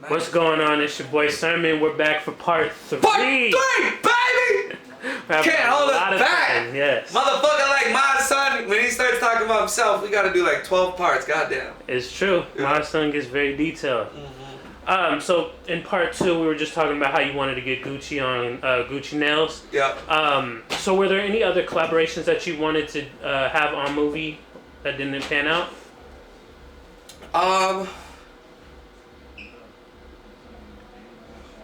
Nice. What's going on? It's your boy Sermon. We're back for part 3. Part 3, baby! Can't hold us back. Yes. Motherfucker like my son, when he starts talking about himself, we gotta do like 12 parts. Goddamn. It's true. Yeah. My son gets very detailed. Mm-hmm. So in part 2, we were just talking about how you wanted to get Gucci on Gucci nails. Yep. So were there any other collaborations that you wanted to have on movie that didn't pan out?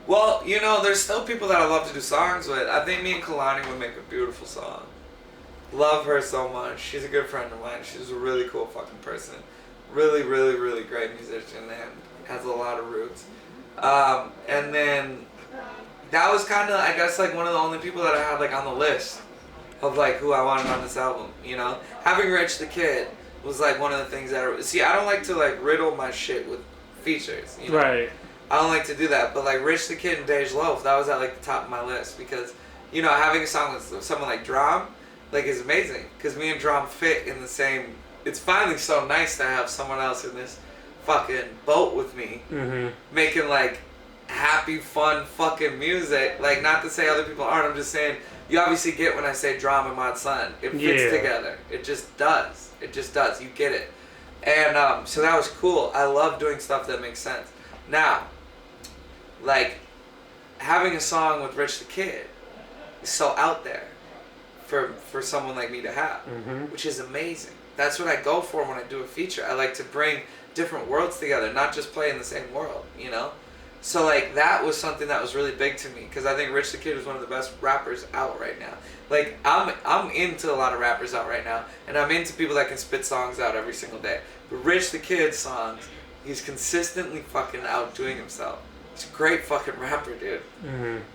Well, you know, there's still people that I love to do songs with. I think me and Kalani would make a beautiful song. Love her so much. She's a good friend of mine. She's a really cool fucking person. Really, really, really great musician and has a lot of roots. And then that was kind of, I guess, like one of the only people that I had like on the list of like who I wanted on this album, you know? Having Rich the Kid was like one of the things that, see, I don't like to like riddle my shit with features, you know? Right. I don't like to do that, but like Rich the Kid and DeJ Loaf, that was at like the top of my list because, you know, having a song with someone like Drum, like is amazing because me and Drum fit in the same. It's finally so nice to have someone else in this fucking boat with me, making like happy, fun fucking music. Like, not to say other people aren't. I'm just saying you obviously get when I say Drum and my son. It fits together. It just does. It just does. You get it. And so that was cool. I love doing stuff that makes sense. Now, like, having a song with Rich the Kid is so out there for someone like me to have, which is amazing. That's what I go for when I do a feature. I like to bring different worlds together, not just play in the same world, you know? So, like, that was something that was really big to me, because I think Rich the Kid is one of the best rappers out right now. Like, I'm into a lot of rappers out right now, and I'm into people that can spit songs out every single day. But Rich the Kid's songs, he's consistently fucking outdoing himself. He's a great fucking rapper, dude.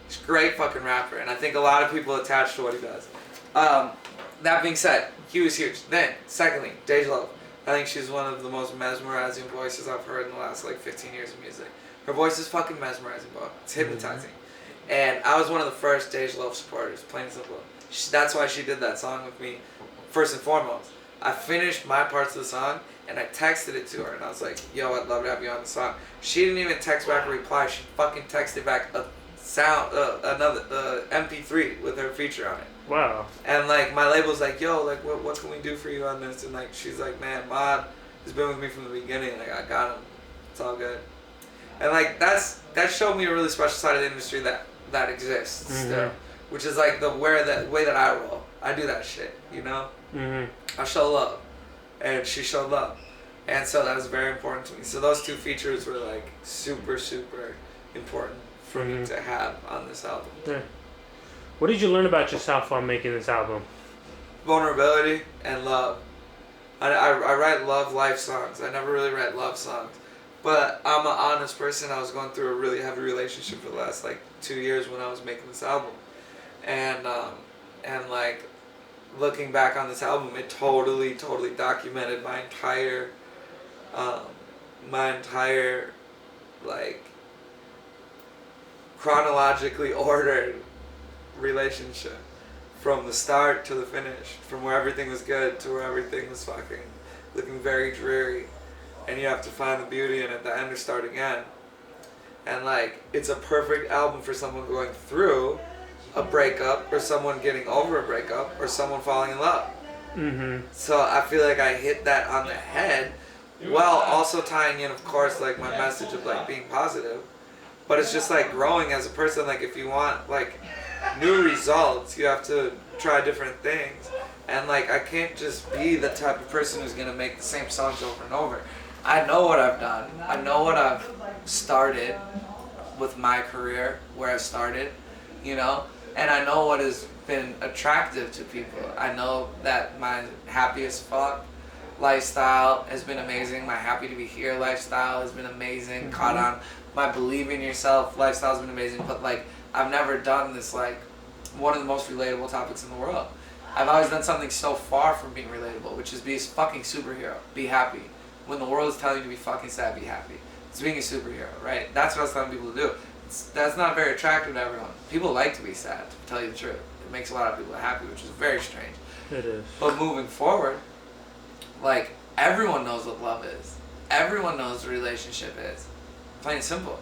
He's a great fucking rapper, and I think a lot of people attach to what he does. That being said, he was huge. Then, secondly, DeJ Loaf. I think she's one of the most mesmerizing voices I've heard in the last like 15 years of music. Her voice is fucking mesmerizing, bro. It's hypnotizing. And I was one of the first DeJ Loaf supporters, plain and simple. That's why she did that song with me, first and foremost. I finished my parts of the song, and I texted it to her, and I was like, yo, I'd love to have you on the song. She didn't even text back a reply. She fucking texted back a sound, another MP3 with her feature on it. Wow. And like, my label's like, yo, like, what can we do for you on this? And like, she's like, man, Mod has been with me from the beginning. Like, I got him. It's all good. And like, that showed me a really special side of the industry that exists still, which is like the way that I roll. I do that shit, you know? I show love. And she showed love. And so that was very important to me. So those two features were like super, super important for me to have on this album. Yeah. What did you learn about yourself while making this album? Vulnerability and love. I write love life songs. I never really write love songs. But I'm an honest person. I was going through a really heavy relationship for the last like 2 years when I was making this album. And like, looking back on this album, it totally documented my entire like chronologically ordered relationship from the start to the finish, from where everything was good to where everything was fucking looking very dreary, and you have to find the beauty in it, the end to start again. And like, it's a perfect album for someone going through a breakup, or someone getting over a breakup, or someone falling in love. So I feel like I hit that on the head, while also tying in, of course, like my message of like being positive. But it's just like growing as a person. Like, if you want like new results, you have to try different things. And like, I can't just be the type of person who's gonna make the same songs over and over. I know what I've done. I know what I've started with my career, where I started, you know? And I know what has been attractive to people. I know that my happy as fuck lifestyle has been amazing. My happy to be here lifestyle has been amazing. Caught on. My believe in yourself lifestyle has been amazing. But like, I've never done this, like, one of the most relatable topics in the world. I've always done something so far from being relatable, which is be a fucking superhero. Be happy. When the world is telling you to be fucking sad, be happy. It's being a superhero, right? That's what I was telling people to do. That's not very attractive to everyone. People like to be sad, to tell you the truth. It makes a lot of people happy, which is very strange. It is. But moving forward, like, everyone knows what love is. Everyone knows what a relationship is. Plain and simple.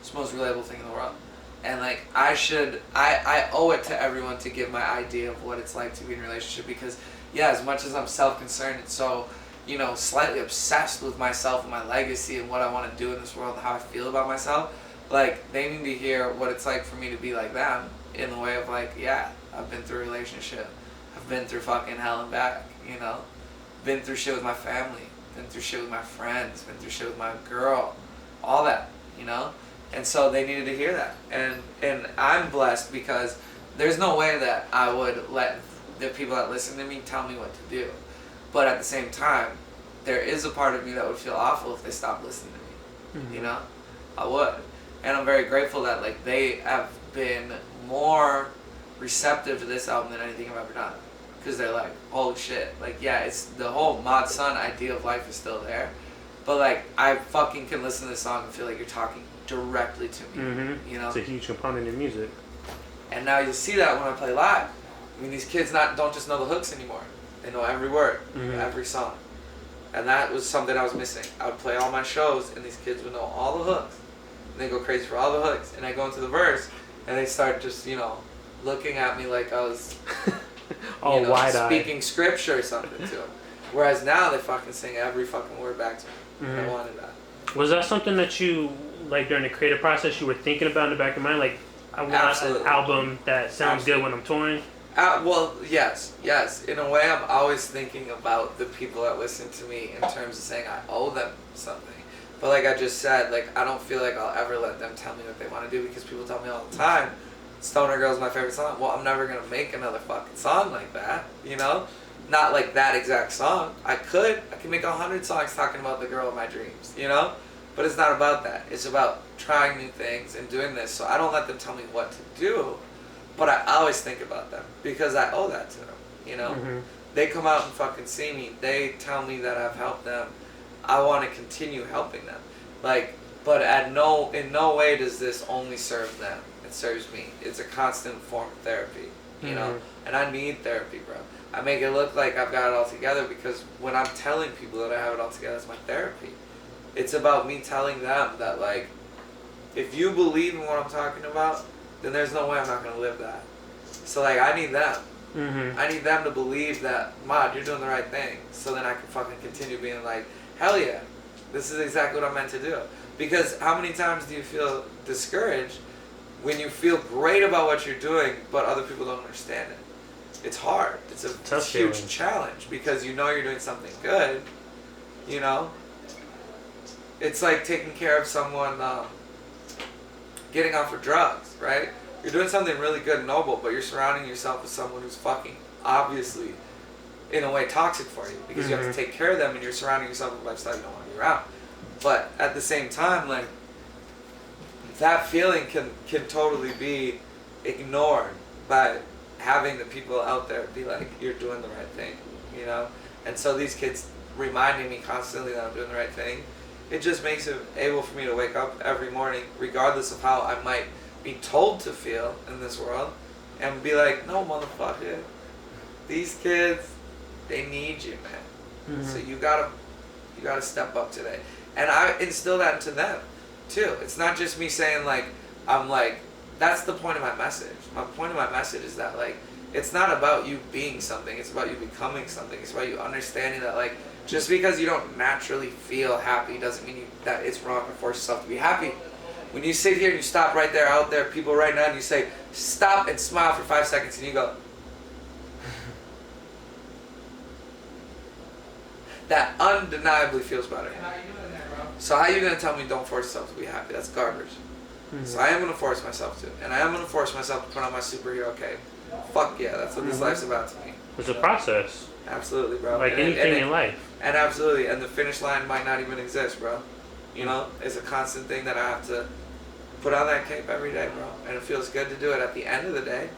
It's the most relatable thing in the world. And like I owe it to everyone to give my idea of what it's like to be in a relationship, because yeah, as much as I'm self-concerned and so, you know, slightly obsessed with myself and my legacy and what I want to do in this world, how I feel about myself, like they need to hear what it's like for me to be like them, in the way of like, yeah, I've been through a relationship, I've been through fucking hell and back, you know, been through shit with my family, been through shit with my friends, been through shit with my girl, all that, you know. And so they needed to hear that. And I'm blessed because there's no way that I would let the people that listen to me tell me what to do. But at the same time, there is a part of me that would feel awful if they stopped listening to me. You know? I would. And I'm very grateful that like they have been more receptive to this album than anything I've ever done. Because they're like, holy shit. Like, yeah, it's the whole Mod Sun idea of life is still there. But like, I fucking can listen to this song and feel like you're talking directly to me, you know? It's a huge component in music. And now you'll see that when I play live. I mean, these kids don't just know the hooks anymore. They know every word, every song. And that was something I was missing. I would play all my shows, and these kids would know all the hooks. And they go crazy for all the hooks. And I go into the verse, and they start just, you know, looking at me like I was all wide-eyed, speaking scripture or something to them. Whereas now they fucking sing every fucking word back to me. And I wanted that. Was that something that you, like during the creative process, you were thinking about in the back of your mind? Like, I want an album that sounds good when I'm touring? Well, yes. In a way, I'm always thinking about the people that listen to me in terms of saying I owe them something. But like I just said, like I don't feel like I'll ever let them tell me what they want to do, because people tell me all the time, Stoner Girl is my favorite song. Well, I'm never going to make another fucking song like that, you know? Not like that exact song. I could make 100 songs talking about the girl of my dreams, you know? But it's not about that. It's about trying new things and doing this. So I don't let them tell me what to do, but I always think about them because I owe that to them, you know? They come out and fucking see me. They tell me that I've helped them. I want to continue helping them. Like, but in no way does this only serve them. It serves me. It's a constant form of therapy, you know? And I need therapy, bro. I make it look like I've got it all together because when I'm telling people that I have it all together, it's my therapy. It's about me telling them that, like, if you believe in what I'm talking about, then there's no way I'm not going to live that. So, like, I need them. I need them to believe that, Mod, you're doing the right thing. So then I can fucking continue being like, hell yeah, this is exactly what I'm meant to do. Because how many times do you feel discouraged when you feel great about what you're doing, but other people don't understand it? It's hard. It's a huge challenge because you know you're doing something good, you know? It's like taking care of someone getting off of drugs, right? You're doing something really good and noble, but you're surrounding yourself with someone who's fucking obviously, in a way, toxic for you because you have to take care of them and you're surrounding yourself with a lifestyle you don't want to be around. But at the same time, like, that feeling can totally be ignored by having the people out there be like, you're doing the right thing, you know? And so these kids reminding me constantly that I'm doing the right thing, it just makes it able for me to wake up every morning, regardless of how I might be told to feel in this world, and be like, no, motherfucker, these kids, they need you, man. So you gotta step up today. And I instill that into them, too. It's not just me saying, like, I'm like, that's the point of my message. My point of my message is that, like, it's not about you being something, it's about you becoming something. It's about you understanding that, like, just because you don't naturally feel happy doesn't mean that it's wrong to force yourself to be happy. When you sit here and you stop right there, out there, people right now, and you say, stop and smile for 5 seconds, and you go, that undeniably feels better. So how are you going to tell me don't force yourself to be happy? That's garbage. So I am going to force myself to. And I am going to force myself to put on my superhero cape. Fuck yeah, that's what this life's about to me. It's a process. Absolutely, bro. Like anything in life. And absolutely. And the finish line might not even exist, bro. You know? It's a constant thing that I have to put on that cape every day, bro. And it feels good to do it. At the end of the day,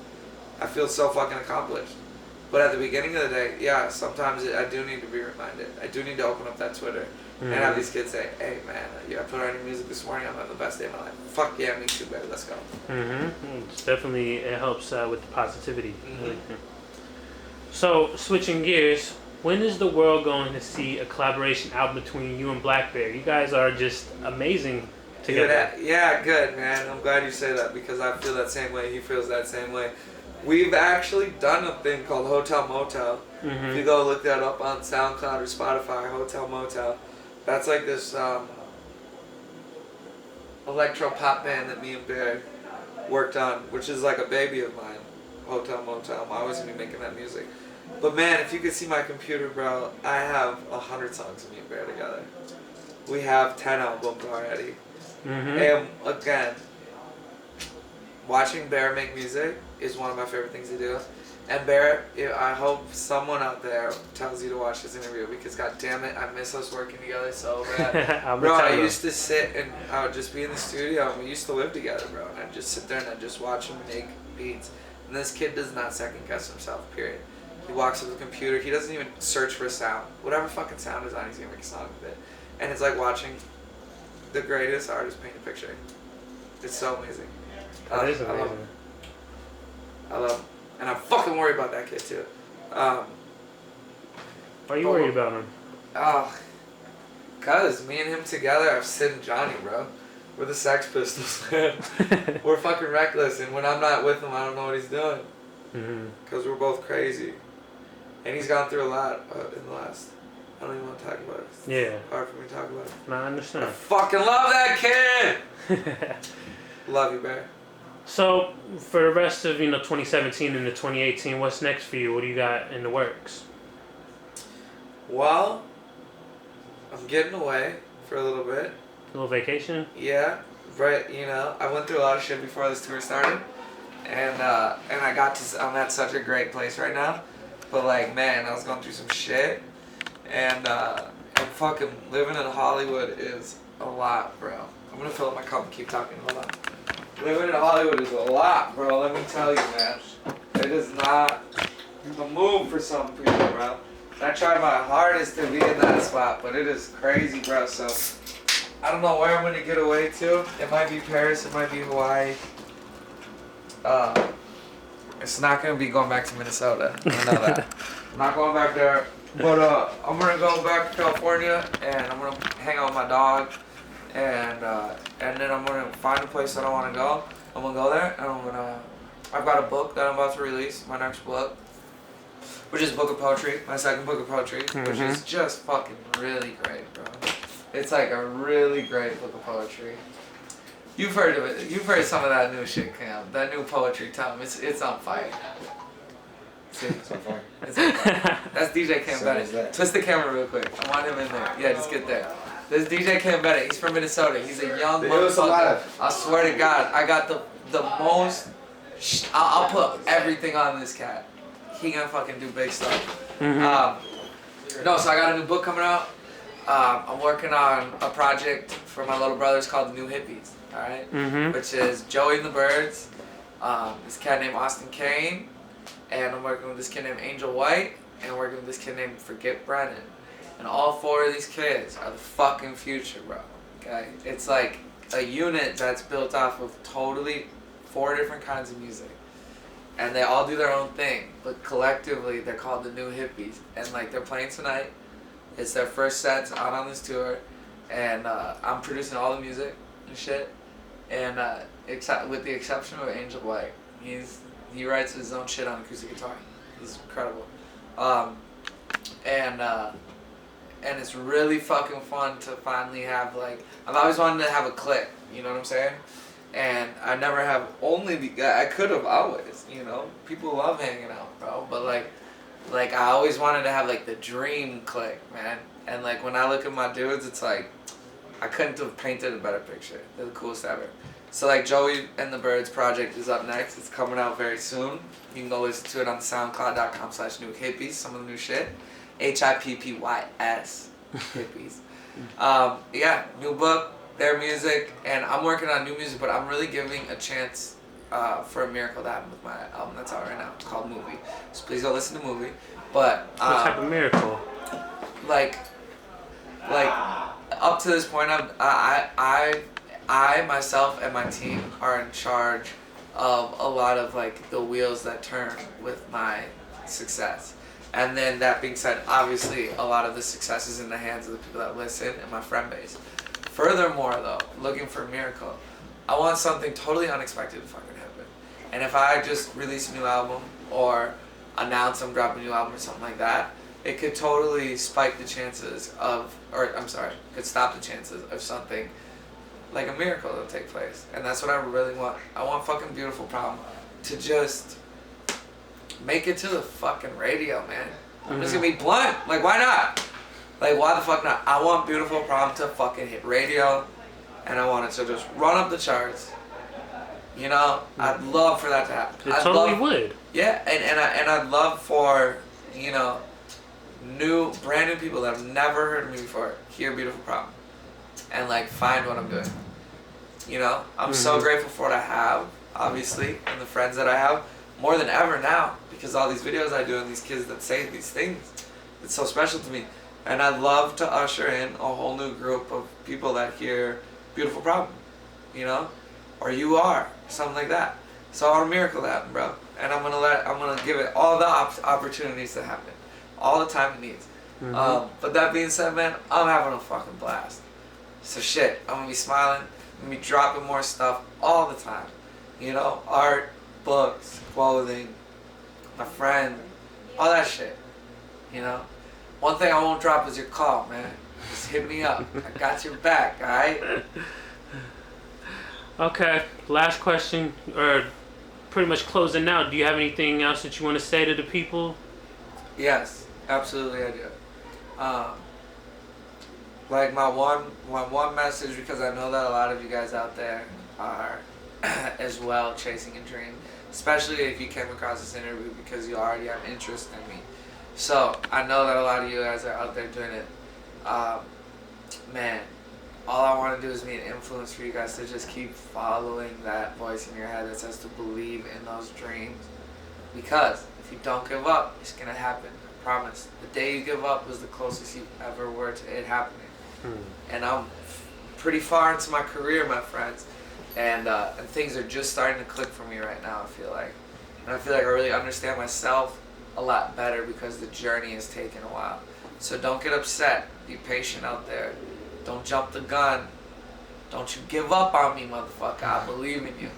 I feel so fucking accomplished. But at the beginning of the day, yeah, sometimes I do need to be reminded. I do need to open up that Twitter and have these kids say, hey, man, I put on your music this morning. I'm having the best day of my life. Fuck yeah, me too, baby. Let's go. It's definitely, it helps with the positivity. So, switching gears, when is the world going to see a collaboration album between you and Blackbear? You guys are just amazing together. Yeah, good, man. I'm glad you say that because I feel that same way. He feels that same way. We've actually done a thing called Hotel Motel. If you go look that up on SoundCloud or Spotify, Hotel Motel, that's like this electro pop band that me and Bear worked on, which is like a baby of mine. Hotel Motel. I'm always gonna be making that music. But man, if you could see my computer, bro, I have 100 songs of me and Bear together. We have 10 albums already. And again, watching Bear make music is one of my favorite things to do. And Bear, I hope someone out there tells you to watch this interview because god damn it, I miss us working together so bad. Bro, I used to sit and I would just be in the studio and we used to live together, bro. And I'd just sit there and I'd just watch him make beats. And this kid does not second guess himself, period. He walks up to the computer, he doesn't even search for a sound. Whatever fucking sound is on, he's gonna make a song with it. And it's like watching the greatest artist paint a picture. It's so amazing. That is amazing. I love him. And I'm fucking worried about that kid too. Why are you worried about him? Cause me and him together are Sid and Johnny, bro. We're the Sex Pistols, man. We're fucking reckless, and when I'm not with him, I don't know what he's doing. Cause we're both crazy. And he's gone through a lot in the last. I don't even want to talk about it. It's hard for me to talk about it. No, I understand. I fucking love that kid! Love you, Bear. So, for the rest of 2017 into 2018, what's next for you? What do you got in the works? Well, I'm getting away for a little bit. A little vacation? Yeah, right. I went through a lot of shit before this tour started, and I'm at such a great place right now. But like, man, I was going through some shit, and fucking living in Hollywood is a lot, bro. I'm gonna fill up my cup and keep talking. Hold on. Living in Hollywood is a lot, bro. Let me tell you, man. It is not the move for some people, bro. I try my hardest to be in that spot, but it is crazy, bro. So I don't know where I'm gonna get away to. It might be Paris. It might be Hawaii. It's not gonna be going back to Minnesota. I know that. I'm not going back there. But I'm gonna go back to California, and I'm gonna hang out with my dog. And then I'm gonna find a place that I want to go. I'm gonna go there, and I've got a book that I'm about to release, my next book, which is a book of poetry, my second book of poetry, which is just fucking really great, bro. It's like a really great book of poetry. You've heard of it. You've heard some of that new shit, Cam. That new poetry, Tom. It's on fire. See? It's on fire. It's on fire. That's DJ Cam So Bennett. is that. Twist the camera real quick. I want him in there. Yeah, just get there. This is DJ Cam Bennett. He's from Minnesota. He's a young motherfucker. I swear to God, I got the most. I'll put everything on this cat. He gonna fucking do big stuff. No, so I got a new book coming out. I'm working on a project for my little brothers called The New Hippys. All right, which is Joey and the Birds. This cat named Austin Kane, and I'm working with this kid named Angel White, and I'm working with this kid named Forget Brennan. And all four of these kids are the fucking future, bro. Okay? It's like a unit that's built off of totally 4 different kinds of music. And they all do their own thing, but collectively they're called the New Hippys. And like they're playing tonight. It's their first sets out on this tour. And I'm producing all the music and shit. And except with the exception of Angel White. He writes his own shit on acoustic guitar. He's incredible. And it's really fucking fun to finally have, like, I've always wanted to have a clique, you know what I'm saying? And I never have I could have always, people love hanging out, bro, but like I always wanted to have like the dream clique, man. And like when I look at my dudes, it's like, I couldn't have painted a better picture. They're the coolest ever. So like Joey and the Birds project is up next. It's coming out very soon. You can go listen to it on soundcloud.com/newhippys, some of the new shit. HIPPYS, Hippys. Yeah, new book, their music, and I'm working on new music, but I'm really giving a chance for a miracle to happen with my album that's out right now. It's called Movie. So please go listen to Movie. But what type of miracle? Like up to this point, I myself and my team are in charge of a lot of like the wheels that turn with my success. And then that being said, obviously a lot of the success is in the hands of the people that listen and my friend base. Furthermore, though, looking for a miracle, I want something totally unexpected to fucking happen. And if I just release a new album or announce I'm dropping a new album or something like that, it could totally spike the chances of, or I'm sorry, could stop the chances of something like a miracle to take place. And that's what I really want. I want fucking Beautiful Problem to just make it to the fucking radio, man. I'm just gonna be blunt. Like, why not? Like, why the fuck not? I want Beautiful Problem to fucking hit radio, and I want it to just run up the charts. You know, I'd love for that to happen. It totally would. Yeah, and I'd love for, you know, brand new people that have never heard of me before hear Beautiful Problem and like find what I'm doing. You know, I'm so grateful for what I have, obviously, and the friends that I have more than ever now, because all these videos I do and these kids that say these things, it's so special to me. And I'd love to usher in a whole new group of people that hear Beautiful Problem, you know, or You Are, something like that. So I want a miracle to happen, bro, and I'm gonna give it all the opportunities to happen, all the time it needs. But that being said, man, I'm having a fucking blast. So shit, I'm gonna be smiling, I'm gonna be dropping more stuff all the time. You know, art, books, clothing, my friend, all that shit. You know, one thing I won't drop is your call, man. Just hit me up. I got your back, alright? Okay, last question, or pretty much closing out. Do you have anything else that you want to say to the people? Yes, absolutely I do. Like my one message, because I know that a lot of you guys out there are as well chasing a dream, especially if you came across this interview because you already have interest in me. So I know that a lot of you guys are out there doing it. Man, all I want to do is be an influence for you guys to just keep following that voice in your head that says to believe in those dreams. Because if you don't give up, it's going to happen. I promise. The day you give up is the closest you ever were to it happening. And I'm pretty far into my career, my friends. And things are just starting to click for me right now, I feel like. And I feel like I really understand myself a lot better because the journey has taken a while. So don't get upset. Be patient out there. Don't jump the gun. Don't you give up on me, motherfucker. I believe in you.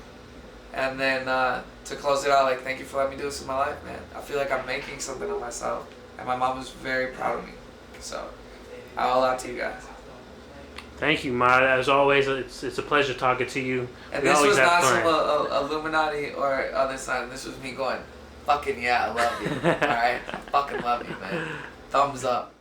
And then to close it out, like, thank you for letting me do this in my life, man. I feel like I'm making something of myself. And my mom is very proud of me. So, all out to you guys. Thank you, Ma. As always, it's a pleasure talking to you. And this was not some Illuminati or other sign. This was me going, fucking yeah, I love you. Alright? I fucking love you, man. Thumbs up.